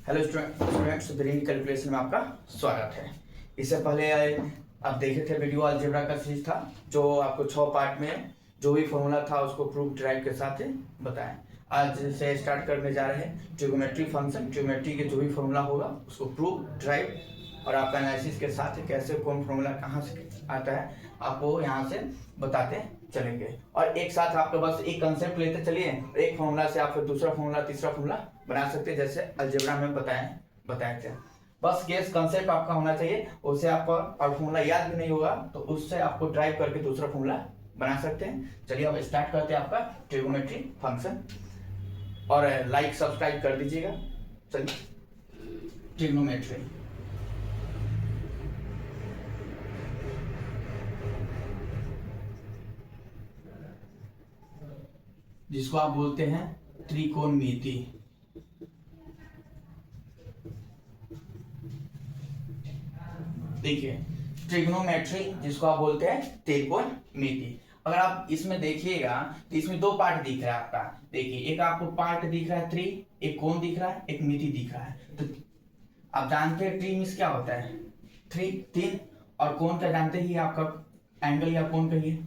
Hello students, brain calculation में आपका स्वागत है। इससे पहले आप देखे थे वीडियो अलजेब्रा का सीरीज था, जो आपको 6 पार्ट में जो भी फॉर्मूला था उसको प्रूफ ड्राइव के साथ बताएं। आज से स्टार्ट करने जा रहे हैं ट्रिग्नोमेट्री फंक्शन। ट्रिग्नोमेट्री के जो भी फॉर्मूला होगा उसको प्रूफ ड्राइव और आपका एनालिसिस के साथ कैसे कौन फॉर्मूला कहाँ से आता है आपको यहाँ से बताते चलेंगे। और एक साथ आपके बस एक कंसेप्ट लेते चलिए, एक फॉर्मूला से आप फिर दूसरा फॉर्मूला तीसरा फॉर्मूला बना सकते हैं, जैसे अलजेब्रा में बताए थे। बस केस कंसेप्ट आपका होना चाहिए, उससे आपको और फॉर्मूला याद भी नहीं होगा तो उससे आपको ड्राइव करके दूसरा फॉर्मूला बना सकते हैं। चलिए अब स्टार्ट करते हैं आपका ट्रिग्नोमेट्री फंक्शन, और लाइक सब्सक्राइब कर दीजिएगा। चलिए ट्रिग्नोमेट्री, जिसको आप बोलते हैं त्रिकोणमिति। देखिए ट्रिग्नोमेट्री जिसको आप बोलते हैं त्रिकोणमिति। अगर आप इसमें देखिएगा तो इसमें दो पार्ट दिख रहा है आपका। देखिए एक आपको पार्ट दिख रहा है त्रि, एक कोण दिख रहा है, एक मिति दिख रहा है। तो आप जानते हैं ट्री मीन्स क्या होता है, थ्री तीन, और कोण का जानते ही आपका एंगल या कोण कहिए,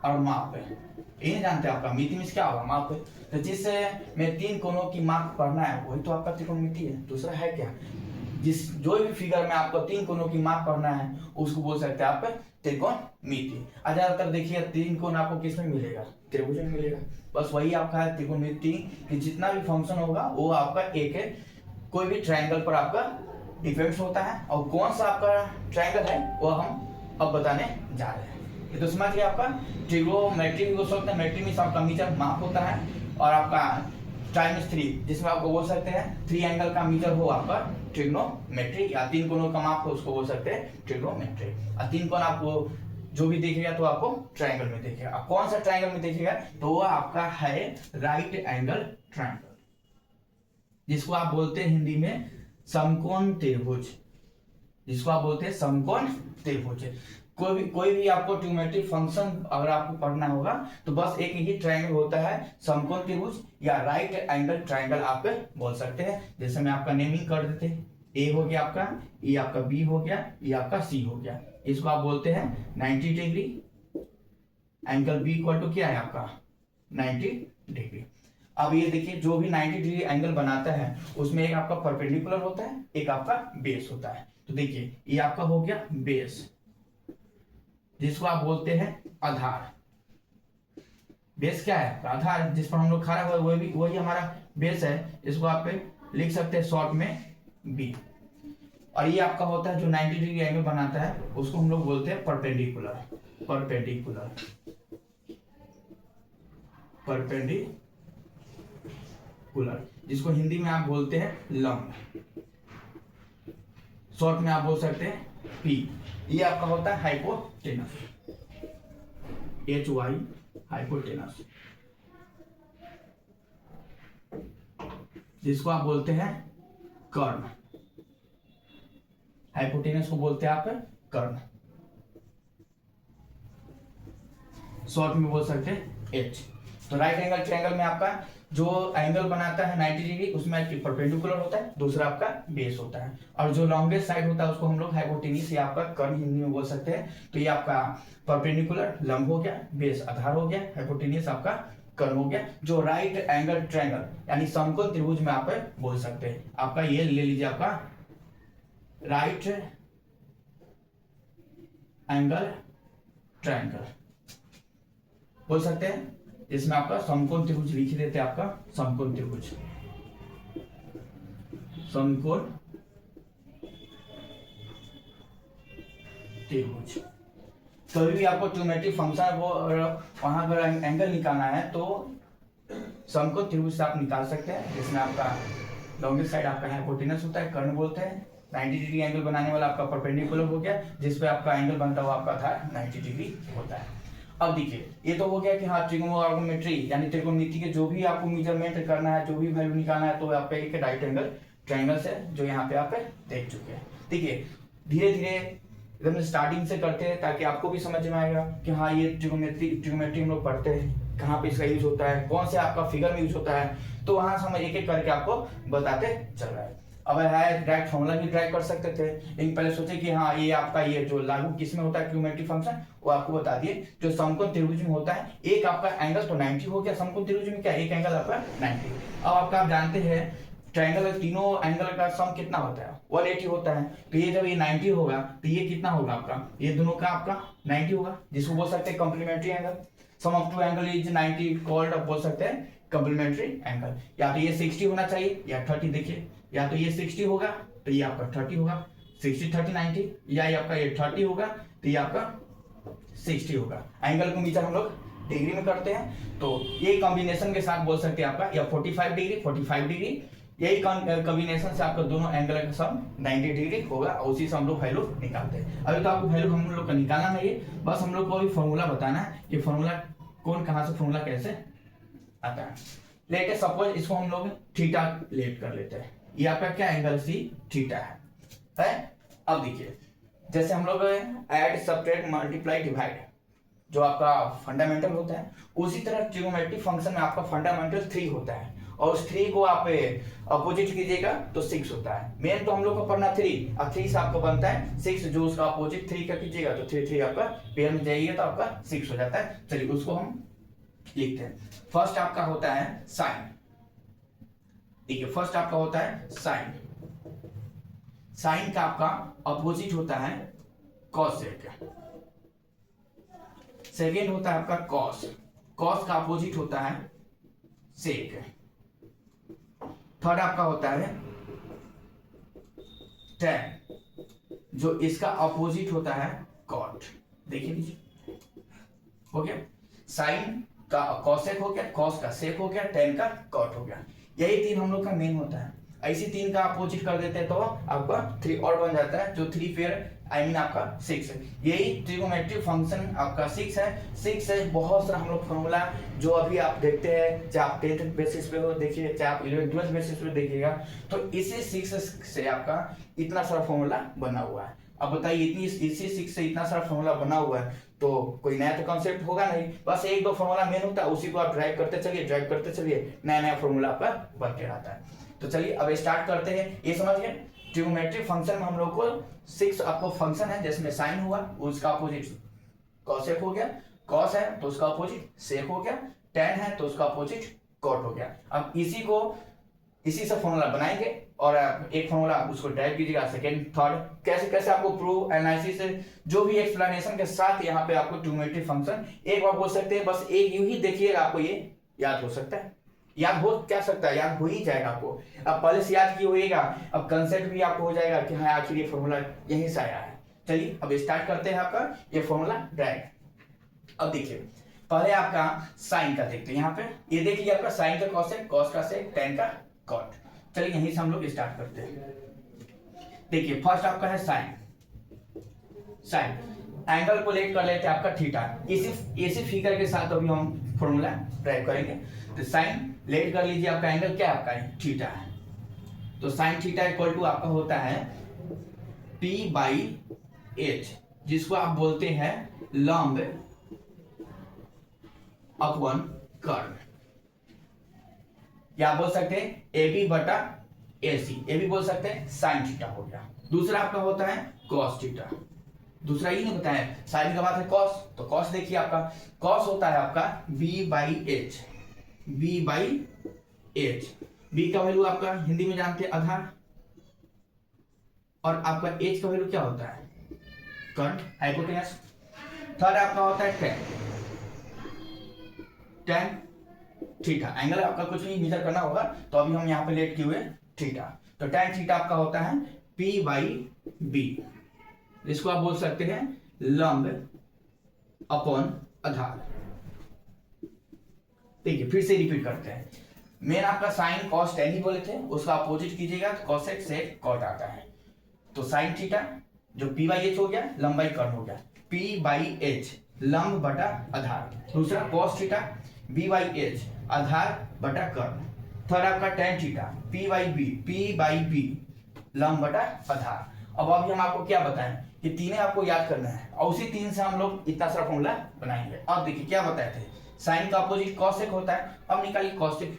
और माप है ये जानते हैं आपका। मिति मीन्स क्या होगा, माप है। तो जिससे में तीन कोणों की माप पढ़ना है वही तो आपका त्रिकोणमिति है, दूसरा है क्या। जिस जो भी फिगर में आपको तीन कोणों की माप पढ़ना है उसको बोल सकते हैं आप त्रिकोणमिति। ज्यादातर देखिए तीन कोण आपको किस में मिलेगा, त्रिभुज में मिलेगा। बस वही आपका है त्रिकोणमिति कि जितना भी फंक्शन होगा वो आपका एक है, कोई भी ट्रायंगल पर आपका डिपेंड्स होता है। और कौन सा आपका ट्रायंगल है वो हम अब बताने जा रहे हैं। ये तो समझ गया आपका। ट्रिग्नोमेट्री भी बोल सकते हैं, मेट्री मीन्स आपका मीटर माप होता है, और आपका टाइम्स 3 जिसमें आपको बोल सकते हैं थ्री एंगल का मीटर हो आपका ट्रिग्नोमेट्री, या तीन कोणों का माप हो उसको बोल सकते हैं ट्रिग्नोमेट्री। और तीन कोण आपको जो भी देखेगा तो आपको ट्रायंगल में देखेगा। आप कौन सा ट्रायंगल में देखेगा तो वो आपका है राइट एंगल ट्रायंगल, जिसको आप बोलते हैं हिंदी में समकोण त्रिभुज, जिसको आप बोलते हैं समकोण त्रिभुज। कोई भी आपको ट्रिग्नोमेट्री फंक्शन अगर आपको पढ़ना होगा तो बस एक ही ट्रायंगल होता है, समकोण त्रिभुज या राइट एंगल ट्रायंगल आप बोल सकते हैं। जैसे मैं आपका नेमिंग कर देते हैं, ए हो गया आपका, ये आपका बी हो गया, ये आपका सी हो गया। इसको आप बोलते हैं 90 degree, angle B equal to क्या है आपका 90 डिग्री। अब ये देखिए जो भी 90 डिग्री एंगल बनाता है उसमें एक आपका परपेंडिकुलर होता है, एक आपका बेस होता है। तो देखिए ये आपका हो गया बेस, जिसको आप बोलते हैं आधार। बेस क्या है, आधार जिस पर हम लोग खड़ा हुआ है वही हमारा बेस है। इसको आप लिख सकते हैं शॉर्ट में बी। और ये आपका होता है जो 90 डिग्री एंगल बनाता है उसको हम लोग बोलते हैं परपेंडिकुलर। परपेंडिकुलर जिसको हिंदी में आप बोलते हैं लंब, शॉर्ट में आप बोल सकते हैं पी। ये आपका होता है हाइपोटेनस, HY हाइपोटेनस, जिसको आप बोलते हैं कर्ण। हाइपोटेनस को बोलते हैं आप कर्ण, शॉर्ट में बोल सकते हैं H। तो राइट एंगल ट्रायंगल में आपका जो एंगल बनाता है 90 डिग्री उसमें एक परपेंडिकुलर होता है, दूसरा आपका बेस होता है, और जो लॉन्गेस्ट साइड होता है उसको हम लोग हाइपोटेनस या आपका कर्ण हिंदी में बोल सकते हैं। तो ये आपका परपेंडिकुलर लंब हो गया, बेस आधार हो गया, हाइपोटेनस आपका कर्ण हो गया। जो राइट एंगल ट्रायंगल यानी समकोण त्रिभुज में आप बोल सकते हैं। आपका ये ले लीजिए आपका राइट एंगल ट्रायंगल बोल सकते हैं, इसमें आपका समकोण त्रिभुज लिख देते हैं। आपका समकोण त्रिभुज, समकोण त्रिभुज। कभी भी आपको ट्रिग्नोमेट्री फंक्शन वो वहां पर एंगल निकालना है तो समकोण त्रिभुज से आप निकाल सकते हैं, जिसमें आपका लॉन्गेस्ट साइड आपका हाइपोटेनस होता है, कर्ण बोलते हैं। 90 डिग्री एंगल बनाने वाला आपका परपेंडिकुलर हो गया, जिसपे आपका एंगल बनता हुआ आपका था 90 डिग्री होता है। अब देखिए ये तो हो गया कि हाँ ट्रिग्नोमेट्री यानी त्रिकोणमिति के जो भी आपको मेजरमेंट करना है, जो भी वैल्यू निकालना है, तो आपका एक राइट एंगल ट्रायंगल से जो यहाँ पे आप देख चुके हैं। देखिए धीरे धीरे एकदम स्टार्टिंग से करते हैं ताकि आपको भी समझ में आएगा कि हाँ ये ट्रिग्नोमेट्री हम लोग पढ़ते हैं, कहाँ पे इसका यूज होता है, कौन से आपका फिगर में यूज होता है। तो वहां से हम एक एक करके आपको बताते चल रहा है। अब है डायरेक्ट फॉर्मूला भी ड्राइव कर सकते थे, लेकिन पहले सोचे कि हाँ ये आपका ये जो लागू किस में होता है ट्रिग्नोमेट्रिक फंक्शन, वो आपको बता दिए। जो समकोण त्रिभुज में होता है एक आपका एंगल तो 90 हो गया, समकोण त्रिभुज में क्या एक एंगल आपका 90। अब आपका आप जानते हैं ट्रायंगल तीनों एंगल का सम कितना होता है 180 होता है। तो ये जब ये 90 होगा तो ये कितना होगा आपका, ये दोनों का आपका 90 होगा, जिसको बोल सकते हैं complementary angle. Sum of two angle is 90 called, बोल सकते हैं कॉम्प्लीमेंट्री एंगल। या तो ये 60 होना चाहिए या 30, देखिए या तो ये 60 होगा तो ये आपका 30 होगा, 60 30 90, या ये आपका ये 30 होगा तो ये आपका 60 होगा। एंगल को मीटर हम लोग डिग्री में करते हैं, तो ये कॉम्बिनेशन के साथ बोल सकते हैं आपका या 45 डिग्री 45 डिग्री, यही कॉम्बिनेशन से आपका दोनों एंगल का सम 90 डिग्री होगा, और उसी से हम लोग वैल्यू निकालते हैं। अभी तो आपको वैल्यू हम लोग का निकालना नहीं है, बस हम लोग को अभी फॉर्मूला बताना है कि फॉर्मूला कौन कहां से फॉर्मूला कैसे आता है। लेट सपोज इसको हम लोग थीटा लेट कर लेते हैं, ये आपका क्या एंगल सी थीटा है। अब देखिए जैसे हम लोग ऐड सब्ट्रैक्ट मल्टीप्लाई डिवाइड जो आपका फंडामेंटल होता है, उसी तरह ट्रिग्नोमेट्रिक फंक्शन में आपका फंडामेंटल 3 होता है, और उस 3 को आप अपोजिट कीजिएगा तो 6 होता है। मेन तो हम लोग को पढ़ना 3, और 3 से आपको बनता है 6, जो उसका अपोजिट 3 का कीजिएगा तो 3 आपका पेयर में जाइएगा तो आपका 6 हो जाता है। चलिए उसको हम लिखते हैं। फर्स्ट आपका होता है साइन, देखिए फर्स्ट आपका होता है साइन, साइन का आपका अपोजिट होता है कॉसेक। सेकेंड होता है आपका कॉस, कॉस का अपोजिट होता है सेक। थर्ड आपका होता है टैन, जो इसका अपोजिट होता है कॉट। देखिए लीजिए हो गया, साइन का कॉसेक हो गया, कॉस का सेक हो गया, टैन का कॉट हो गया। यही 3 हम लोग का मेन होता है। ऐसी 3 का अपोजिट कर देते हैं तो आपका 3 और बन जाता है, जो 3 पेयर आई मीन आपका 6 है। यही ट्रिग्नोमेट्रिक फंक्शन आपका 6 है। 6 है बहुत सारा हम लोग फॉर्मूला जो अभी आप देखते हैं, चाहे आप 10th बेसिस पे हो देखिए, चाहे आप 11th 12th बेसिस पे देखिएगा, तो इसी 6 से आपका इतना सारा फॉर्मूला बना हुआ है। अब बताइए इसी 6 से इतना सारा फॉर्मूला बना हुआ है, तो कोई नया तो कॉन्सेप्ट होगा नहीं, बस एक दो फॉर्मूला मेन होता है, उसी को आप ड्राइव करते चलिए, नया नया फॉर्मूला आपका बनते रहता है। तो चलिए अब स्टार्ट करते हैं। ये समझिए ट्रिग्नोमेट्रिक फंक्शन में हम लोग को 6 आपको फंक्शन है, जिसमें साइन हुआ उसका अपोजिट कॉसेक हो गया, कॉस है तो उसका अपोजिट सेक हो गया, टैन है तो उसका अपोजिट कॉट हो गया। अब इसी से फॉर्मूला बनाएंगे और एक फॉर्मूला उसको ड्राइव कीजिएगा, सेकंड थर्ड कैसे कैसे आपको प्रूव एनालिसिस से जो भी एक्सप्लेनेशन के साथ यहाँ पे आपको ट्रिग्नोमेट्रिक फंक्शन एक बार बोल सकते हैं, बस एक यूं ही देखिएगा आपको ये याद हो सकता है, याद हो क्या सकता है, याद हो ही जाएगा आपको। अब पहले से याद किए होइएगा, अब कंसेप्ट भी आपको हो जाएगा कि हाँ आखिर ये फॉर्मूला यहीं से आया है। चलिए अब स्टार्ट करते हैं आपका ये फॉर्मूला ड्राइव। अब देखिए पहले आपका साइन का देखते हैं, यहाँ पे ये देखिए आपका साइन का कॉसेक, कॉस का सेक, टैन का कॉट। चलिए यहीं से हम लोग स्टार्ट करते हैं। देखिए फर्स्ट आपका है साइन, साइन एंगल को लेट कर लेते हैं आपका थीटा, इसी फिगर के साथ अभी हम फॉर्मूला ड्राइव करेंगे। तो साइन लेट कर लीजिए, आपका एंगल क्या आपका है थीटा है, तो साइन थीटा इक्वल टू आपका होता है P/H, जिसको आप बोलते हैं लंब अपवन कर्व, या बोल सकते हैं AB/AC, ए भी बोल सकते हैं साइन थीटा हो गया। दूसरा आपका होता है कॉस थीटा, दूसरा ही नहीं बताया, साइन का बात है कॉस, तो कॉस देखिए आपका कॉस होता है आपका B/H, B/H, B का वैल्यू आपका हिंदी में जानते हैं आधार, और आपका H का वैल्यू क्या होता है कर्ण हाइपोटेनस। थर्ड आपका होता है टैन थीटा, एंगल आपका कुछ नहीं मेजर करना होगा, तो अभी हम यहाँ पे लेट किए हुए थीटा, तो टैन थीटा आपका होता है P/B, इसको आप बोल सकते हैं लंब अपॉन आधार। देखिए फिर से रिपीट करते हैं, मेन आपका साइन कॉस टैन ही बोले थे, उसका अपोजिट कीजिएगा तो कॉसेक सेक कॉट आता है। तो साइन थीटा जो P/H हो गया, लंबाई कर्ण हो गया, P/H लंब बटा आधार। दूसरा कॉस थीटा B/H आधार बटा कर्ण। थर्ड आपका टैन थीटा P/B लंब बटा आधार। अब अभी हम आपको क्या बताएं कि तीनों आपको याद करना है, और उसी 3 से हम लोग इतना सारा फॉर्मूला बनाएंगे। अब देखिए क्या बताए थे, साइन का अपोजिट कॉसेक होता है, अब निकालिए कॉसेक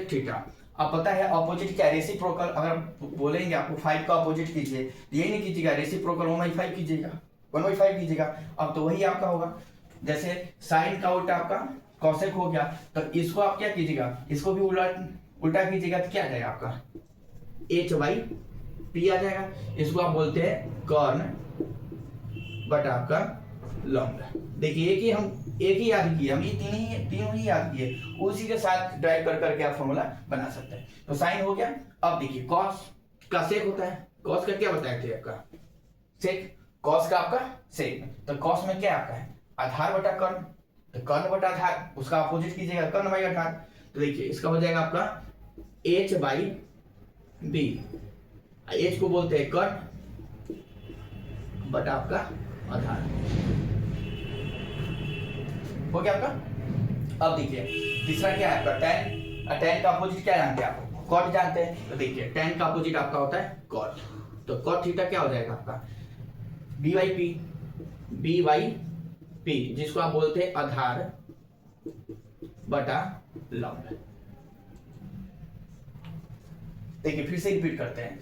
थीटा, अब पता है ऑपोजिट क्या, रेसिप्रोकल। अगर बोलेंगे आपको 5 का ऑपोजिट कीजिए, यही नहीं कीजिएगा, रेसिप्रोकल 1/5 कीजिएगा, 1/5 कीजिएगा। अब तो वही आपका होगा। जैसे साइन का उल्टा आपका कॉसेक हो गया, तो इसको आप क्या कीजिएगा, इसको भी उल्टा कीजिएगा तो क्या आ जाएगा आपका h/p आ जाएगा। इसको आप बोलते हैं कर्ण बटा आपका लंब। देखिए एक ही याद किए हम, ये तीनों ही याद किए, उसी के साथ ड्राइव कर करके आप फॉर्मूला बना सकते हैं। तो साइन हो गया। अब देखिए कॉस का सेक होता है, कॉस का क्या बताए थे आपका सेक, कॉस का आपका सेक। तो कॉस में क्या आपका है आधार बटा कर्ण, तो कर्ण बटा आधार, उसका अपोजिट कीजिएगा कर्ण बाई आधार। तो देखिए इसका हो जाएगा आपका h/b, h को बोलते हैं कर्ण बटा आपका आधार, हो गया आपका। अब देखिए तीसरा क्या है आपका tan, tan का अपोजिट क्या जानते हैं आप, कॉट जानते हैं। तो देखिए tan का अपोजिट आपका होता है कॉट, तो कॉट थीटा क्या हो जाएगा आपका b/p, जिसको आप बोलते हैं आधार बटा लंब। देखिए फिर से रिपीट करते हैं,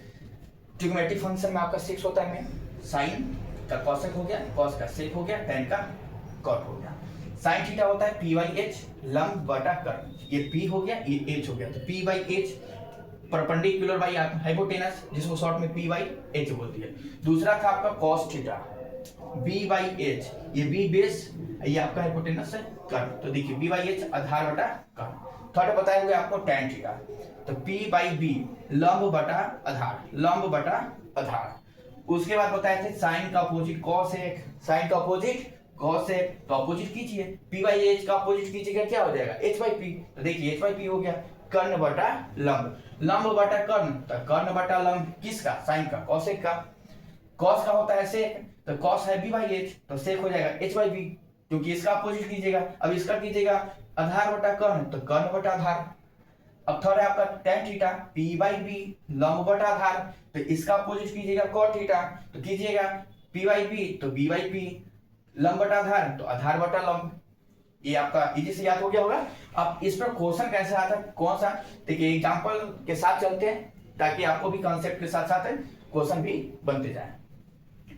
ट्रिग्नोमेट्रिक फंक्शन में आपका 6 होता है, साइन का कॉसेक हो गया, कॉस का सेक हो गया, tan का कॉट हो गया। साइन थीटा होता है p/h लंब बटा कर्ण, ये p हो गया ये h हो गया, तो p/h परपेंडिकुलर बाई हाइपोटेनस, जिसको शॉर्ट में p/h बोलती है। दूसरा था आपका cos थीटा b/h, ये b बेस, ये आपका हाइपोटेनस है कर्ण। तो देखिए b/h आधार बटा कर्ण। थर्ड बताए हुए आपको tan थीटा, तो p/b लंब बटा आधार, लंब बटा आधार। उसके बाद बताए थे साइन का अपोजिट cosec, साइन का अपोजिट cosec, तो अपोजिट कीजिए, p/h का अपोजिट कीजिएगा क्या हो जाएगा h/p। तो देखिए h/p हो गया कर्ण बटा लंब, लंब बटा कर्ण, तो कर्ण बटा लंब किसका, साइन का, cosec का। cos का होता है sec, तो cos है b/h, तो sec हो जाएगा h/p, क्योंकि इसका अपोजिट कीजिएगा। अब इसका कीजिएगा आधार बटा कर्ण, तो कर्ण बटा आधार। अब थर्ड है आपका tan थीटा p/b लंब बटा आधार, तो इसका अपोजिट कीजिएगा cot थीटा, तो कीजिएगा p/b, तो b/p लंब बटा आधार, तो आधार बटा लंब। ये आपका इजी से याद हो गया होगा। अब इस पर क्वेश्चन कैसे आता है, कौन सा, देखिए एग्जांपल के साथ चलते हैं, ताकि आपको भी कॉन्सेप्ट के साथ साथ क्वेश्चन भी बनते जाए।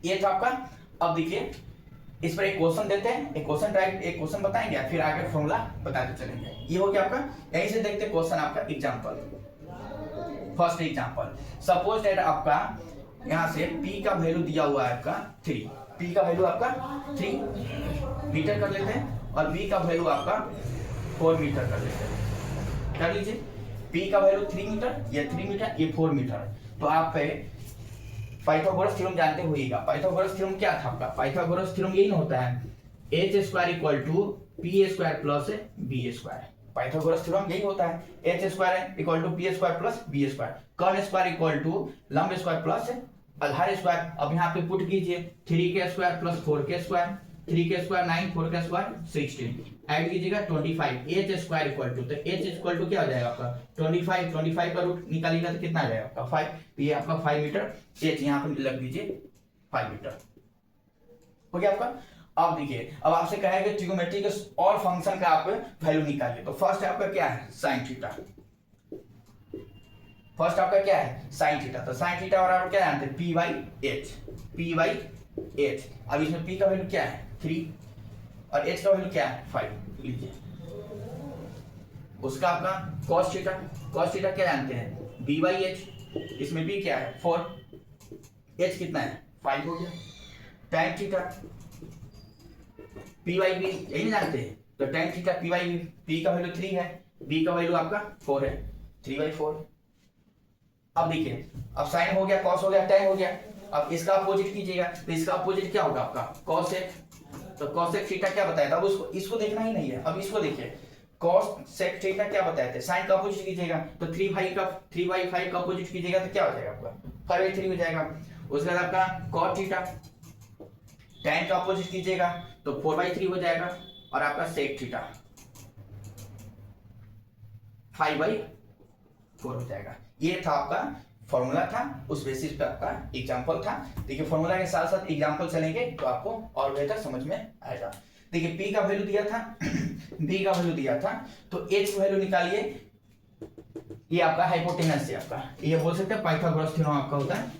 ये था आपका। अब देखिए इस पर एक क्वेश्चन देते हैं, एक क्वेश्चन टाइप, एक क्वेश्चन बताएंगे, फिर आगे फॉर्मूला बताते चलेंगे। ये हो गया आपका। यहीं से देखते क्वेश्चन आपका example. First example, suppose that आपका यहाँ से p का वैल्यू दिया हुआ है आपका 3, p का वैल्यू आपका 3 मीटर कर लेते हैं, और b का वैल्यू आपका 4 मीटर कर लेते हैं। कर लीजिए, p का वैल्यू 3 मीटर, ये 3 मीटर, ये 4 मीटर। तो आप पाइथागोरस थ्योरम जानते होइएगा। पाइथागोरस थ्योरम क्या था आपका, पाइथागोरस थ्योरम यही होता है h² = p² + b²। Pythagoras theorem यही होता है, h² = p² + b², कर्ण² = लंब स्क्वायर प्लस आधार स्क्वायर। अब यहाँ पे पुट कीजिए 3k² + 4k², 3k² 9, 4k² 16, add कीजिएगा 25, h² तो h क्या हो जाएगा आपका 25, 25 का रूट निकालिएगा तो कितना आ जाएगा आपका 5, तो ये आपका 5 मीटर, h यहाँ पे लग दीजिए 5 मीटर, हो गया आपका। अब देखिए, अब आपसे कहा है कि ट्रिग्नोमेट्री के और फंक्शन का आप वैल्यू निकालिए। तो फर्स्ट आपका क्या है साइन थीटा, फर्स्ट आपका क्या है साइन थीटा। तो साइन थीटा बराबर क्या जानते हैं p/h, p/h। अब इसमें p का वैल्यू क्या है 3 और h का वैल्यू क्या है 5 लीजिए। उसका आपका cos थीटा, cos थीटा क्या जानते हैं b/h, इसमें b क्या है 4, h कितना है 5 हो गया। tan थीटा p/b यही जानते हैं, तो tan थीटा p/b, p का वैल्यू 3 है, b का वैल्यू आपका 4 है, 3/4। अब देखिए, अब साइन हो गया, cos हो गया, tan हो गया। अब इसका अपोजिट कीजिएगा, तो इसका अपोजिट क्या होगा आपका cosec, तो cosec थीटा क्या बताया था, अब उसको इसको देखना ही नहीं है। अब इसको देखिए, cosec थीटा क्या बताए थे, साइन का अपोजिट कीजिएगा तो 3/5 का अपोजिट कीजिएगा तो क्या हो जाएगा आपका 5/3 हो जाएगा। उसके बाद आपका cot थीटा, tan का अपोजिट कीजिएगा तो 4/3 हो जाएगा, और आपका sec थीटा 5/4 हो जाएगा। ये था आपका फॉर्मूला था, उस बेसिस पे आपका एग्जांपल था। देखिए फॉर्मूला के साथ साथ एग्जांपल चलेंगे तो आपको और बेहतर समझ में आएगा। देखिए p का वैल्यू दिया था b का वैल्यू दिया था, तो h वैल्यू निकालिए ये आपका हाइपोटेनस है आपका, ये बोल सकते हैं पाइथागोरस थ्योरम आपका होता है,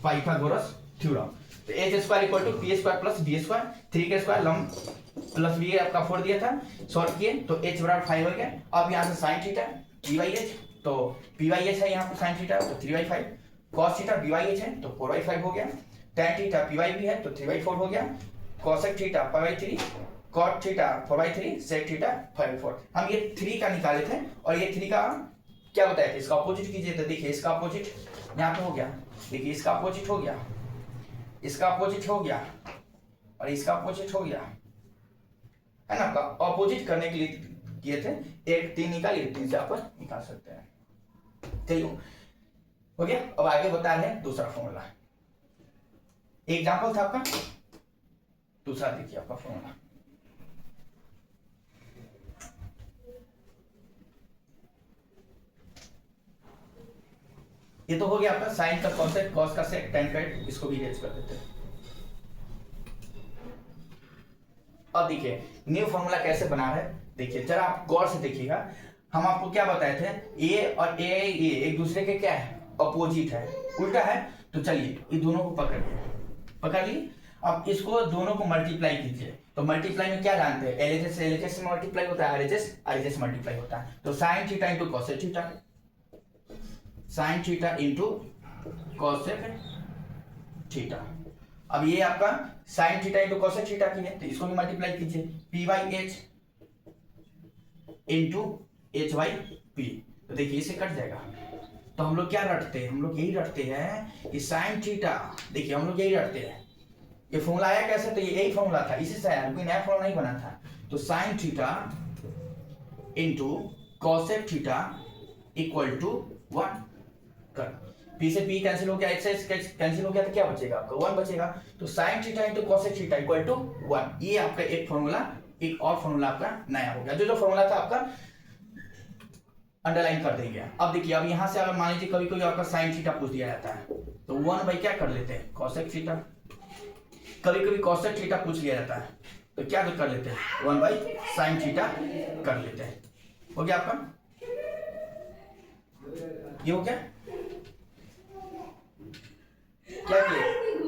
पाइथागोरस थ्योरम। तो H square equal to P square plus B square, 3 के स्क्वायर लम प्लस बी आपका 4 दिया था, सॉल्व किए तो h बराबर 5 हो गया। अब यहाँ से sine theta p by h, तो पी बाई एच है यहाँ पे साइन थीटा तो 3/5, cos theta b by h है तो 4/5 हो गया, tan theta p by b है तो 3/4 हो गया, cosec theta π/3, cot theta 4/3, sec theta 5/4। हम ये 3 का निकाले थे और ये 3 का क्या बताया था, इसका अपोजिट कीजिए तो देखिए इसका अपोजिट यहाँ पे हो गया, देखिए इसका अपोजिट हो गया, इसका अपोजिट हो गया और इसका अपोजिट हो गया, है ना। आपका अपोजिट करने के लिए किए थे, एक 3 निकालिए, 3 से आप निकाल सकते हैं। चलिए हो गया। अब आगे बता रहे हैं दूसरा फॉर्मूला, एग्जांपल था आपका दूसरा, देखिए आपका फॉर्मूला ये तो हो गया आपका साइन का कॉसेक, कॉस का सेक, tan का, इसको भी इरेज कर देते हैं। अब देखिए न्यू फॉर्मूला कैसे बना है, देखिए जरा आप गौर से देखिएगा। हम आपको क्या बताए थे, ए और ए एक दूसरे के क्या है, अपोजिट है, उल्टा है। तो चलिए ये दोनों को पकड़ लिए। अब इसको दोनों को मल्टीप्लाई कीजिए, तो मल्टीप्लाई में क्या जानते हैं, एलएचएस से एलएचएस में मल्टीप्लाई होता है, आरएचएस आरएचएस मल्टीप्लाई होता है। तो sine theta into cosec theta, sign theta into cosec theta. अब ये आपका sign theta into cosec theta की है तो इसको भी मल्टीप्लाई कीजिए, P by H into H by P. तो देखिए इसे कट जाएगा। तो हम लोग क्या रटते हैं, हम लोग यही रटते हैं कि साइन थीटा, देखिए हम लोग यही रटते हैं। ये फॉर्मूला आया कैसे, तो ये यही फॉर्मूला था, इसी से आया, कोई नया फॉर्मूला नहीं बना था। तो sine theta into cosec theta equal to 1 कर, पी से पी कैंसिल हो गया, एच से कैंसिल हो गया, तो क्या बचेगा आपका 1 बचेगा। तो sine theta into cosec theta equal to 1, ये आपका एक फॉर्मूला, एक और फॉर्मूला आपका नया हो गया। जो फॉर्मूला था आपका अंडरलाइन कर देंगे। अब देखिए अब यहां से अगर मान लीजिए कभी कोई आपका साइन थीटा पूछ दिया जाता है तो 1 बाई क्या कर लेते हैं, कॉसेक थीटा। कभी कभी कॉसेक थीटा पूछ लिया जाता है तो क्या कर लेते हैं, 1 बाई साइन थीटा कर लेते हैं। हो गया आपका, ये हो गया। क्या किए,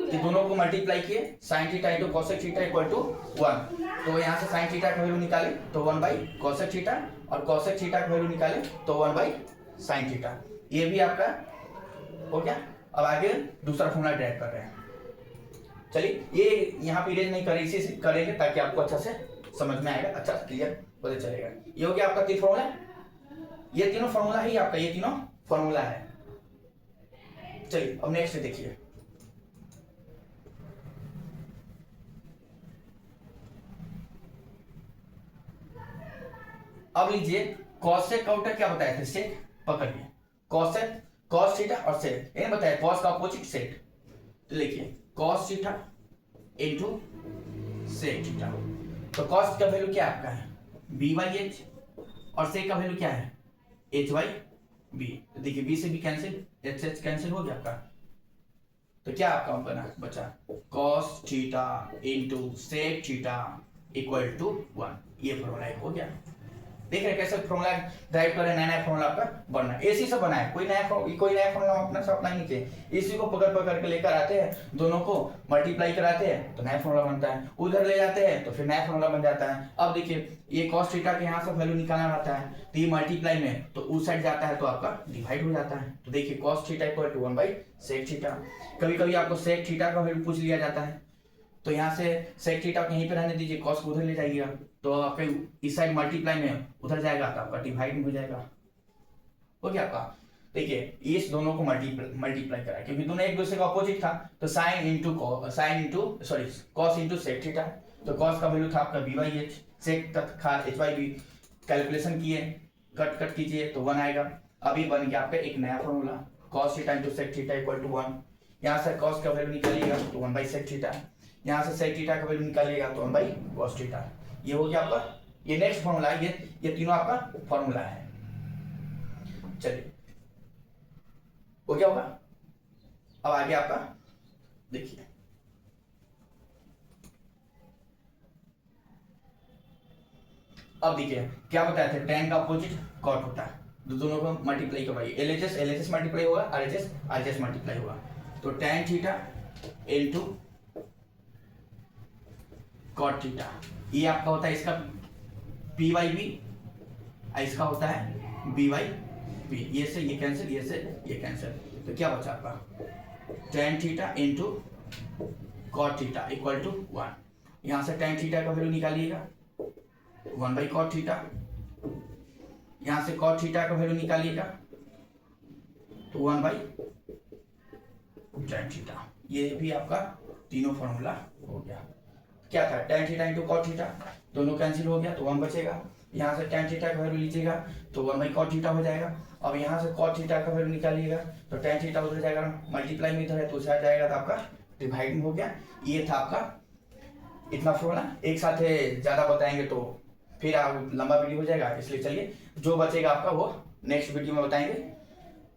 ये दोनों को मल्टीप्लाई किए, sine theta into cosec theta equal to 1। तो यहाँ से साइन थीटा का वैल्यू निकाले तो 1 बाई कॉसेक थीटा, और कॉसेक थीटा का वैल्यू निकाले तो 1 बाई साइन थीटा। ये भी आपका हो गया। अब आगे दूसरा फॉर्मूला ड्राइव कर रहे हैं। चलिए ये यहाँ पे इरेज नहीं करें, इसी से करेंगे ताकि आपको अच्छा से समझ में आएगा, अच्छा क्लियर पता चलेगा। ये हो गया आपका 3 फॉर्मूला, ये तीनों फॉर्मूला ही आपका, ये तीनों फॉर्मूला है। चलिए अब नेक्स्ट देखिए, अब लीजिए कॉसेक का उल्टा क्या बताया था, सेक। पकड़िए कॉसेक, कॉस थीटा और सेक, ये बताया कॉस का अपोजिट सेक। तो लिखिए cos theta into sec theta. तो कॉस का वैल्यू क्या आपका है, बी बाई एच, और सेक का वैल्यू क्या है, एच बाई बी। तो देखिए बी से बी कैंसिल, एच से एच कैंसिल हो गया आपका। तो क्या आपका बना बचा, cos theta into sec theta equal to 1। ये फॉर्मूला एक हो गया। देख रहे कैसे फॉर्मूला ड्राइव कर रहे, नया फॉर्मूला आपका बनना है, इसी से बना है, कोई नया फॉर्मूला अपना से अपना नहीं किए, इसी को पकड़ के लेकर आते हैं, दोनों को मल्टीप्लाई कराते हैं तो नया फॉर्मूला बनता है, उधर ले जाते हैं तो फिर नया फॉर्मूला बन जाता है। अब देखिए ये कॉस थीटा के यहाँ से वैल्यू निकालना रहता है तो ये मल्टीप्लाई में तो उस साइड जाता है तो आपका डिवाइड हो जाता है। तो देखिए cos theta equal to 1 by sec theta. कभी कभी आपको सेक थीटा का वैल्यू पूछ लिया जाता है तो यहाँ से सेक थीटा को यहीं पे रहने दीजिए, कॉस को उधर ले जाइएगा तो आपके इस साइड मल्टीप्लाई में उधर जाएगा तो आपका डिवाइड में हो जाएगा। हो गया आपका। देखिए इस दोनों को मल्टीप्लाई करा क्योंकि दोनों एक दूसरे का अपोजिट था, तो sine into cos into sec theta. तो कॉस का वैल्यू था आपका बी बाई एच, सेक तक था एच बाई बी। कैलकुलेशन किए, कट कीजिए तो 1 आएगा। अभी बन गया आपका एक नया formula, cos theta into sec theta equal to 1। यहाँ से कॉस का वैल्यू निकालिएगा तो 1 बाई सेक थीटा, यहाँ से सेक थीटा का वैल्यू निकालिएगा तो 1 बाई कॉस थीटा। ये हो गया आपका, ये नेक्स्ट फॉर्मूला है, ये तीनों आपका फॉर्मूला है। चलिए हो गया होगा। अब आगे आपका देखिए, अब देखिए क्या बताया था, tan का अपोजिट कॉट होता है। दोनों को मल्टीप्लाई करवाइए, एलएचएस एलएचएस मल्टीप्लाई होगा, आरएचएस आरएचएस मल्टीप्लाई होगा। तो tan theta into cot theta, ये आपका होता है इसका पी बाई बी, इसका होता है बी बाई बी। ये से ये कैंसिल, ये से ये कैंसिल, तो क्या बचा आपका tan theta into cot theta equal to 1। यहाँ से tan थीटा का वैल्यू निकालिएगा 1 बाई cot थीटा, यहाँ से cot थीटा का वैल्यू निकालिएगा तो 1 बाई tan थीटा। ये भी आपका तीनों फॉर्मूला हो गया। क्या था tan theta into cot theta, दोनों कैंसिल हो गया तो 1 बचेगा। यहाँ से tan थीटा का वैल्यू लीजिएगा तो 1 बाई cot थीटा हो जाएगा। अब यहाँ से cot थीटा का वैल्यू निकालिएगा तो tan थीटा उधर जाएगा, मल्टीप्लाई में इधर है तो उधर जाएगा तो आपका डिवाइड में हो गया। ये था आपका इतना फॉर्मूला। एक साथ ज़्यादा बताएंगे तो फिर आप लंबा वीडियो हो जाएगा, इसलिए चलिए जो बचेगा आपका वो नेक्स्ट वीडियो में बताएंगे।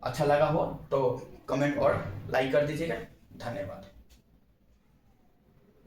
अच्छा लगा हो तो कमेंट और लाइक कर दीजिएगा। धन्यवाद।